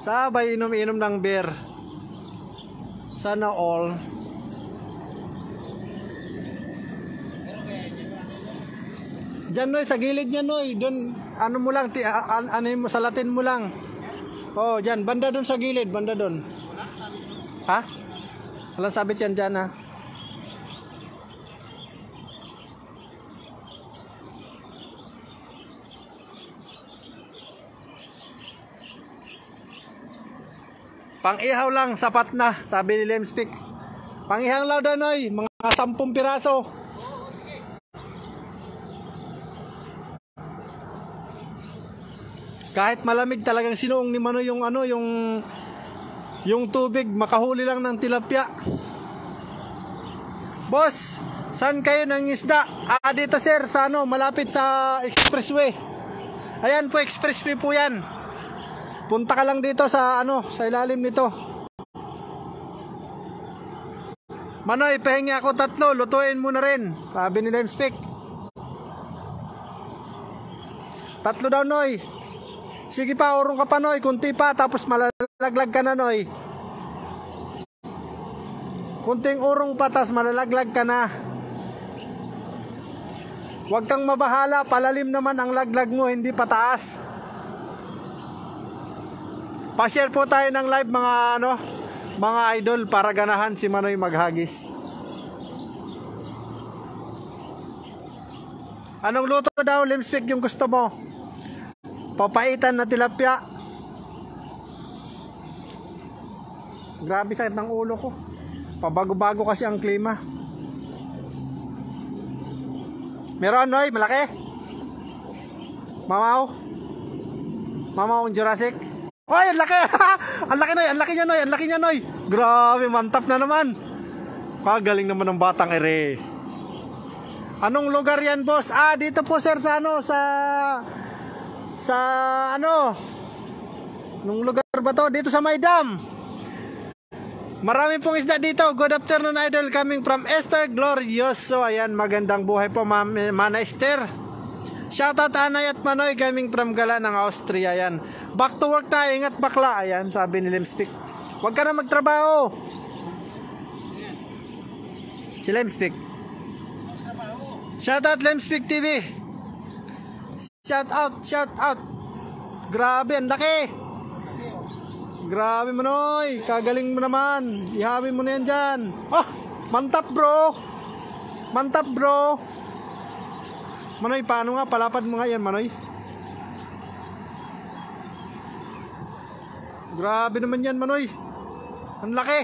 Sabay inom-inom ng beer. Sana all. Diyan Noy, sa gilid niya Noy. Doon, ano mo lang, ano mo, salatin mo lang. Oh, diyan, banda doon sa gilid, banda doon. Ha? Walang sabit yan dyan ha. Pang-ihaw lang, sapat na, sabi ni Lemspick. Pang-ihaw lang daw Noy, mga 10 piraso. Kahit malamig talagang sinuong ni Manoy yung ano, yung tubig, makahuli lang ng tilapia. Boss, saan kayo ng isda? Dito sir, sa ano, malapit sa expressway. Ayan po, expressway po yan. Punta ka lang dito sa ano, sa ilalim nito. Manoy, pahingi ako 3, lutuin mo na rin. Sabi ni Lemspick. 3 daw Noy. Sige pa, urong ka pa Noy, kunti pa, tapos malalaglag ka na Noy. Kunting urong pa, tapos malalaglag ka na. Huwag kang mabahala, palalim naman ang laglag mo, hindi pataas. Pa-share po tayo ng live mga idol para ganahan si Manoy maghagis. Anong luto daw, Lemspick, yung gusto mo? Papaitan na tilapia. Grabe sakit ng ulo ko. Pabago-bago kasi ang klima. Meron Noy, malaki. Mamaw ang Jurassic. Hoy, ang laki. Ang laki Noy, ang laki niya Noy, ang laki niya Noy. Grabe, mantap na naman. Kagaling naman ng batang ere. Anong lugar yan, boss? Dito po sir sa ano, sa ano, nung lugar ba to? Dito sa Maydam. Marami pong isda dito. Good afternoon idol, coming from Esther Glorioso. Ayan, magandang buhay po Mana Esther. Shoutout Anay at Manoy, coming from Gala ng Austria. Ayan, back to work na, ingat bakla. Ayan, sabi ni Lemspick. Huwag ka na magtrabaho. Si Lemspick. Shoutout Lemspick TV. Shout out. Grabe, ang laki. Grabe Manoy, kagaling mo naman. Ihabi mo na yan dyan. Mantap bro. Manoy, paano nga, palapad mo nga yan Manoy. Grabe naman yan Manoy. Ang laki.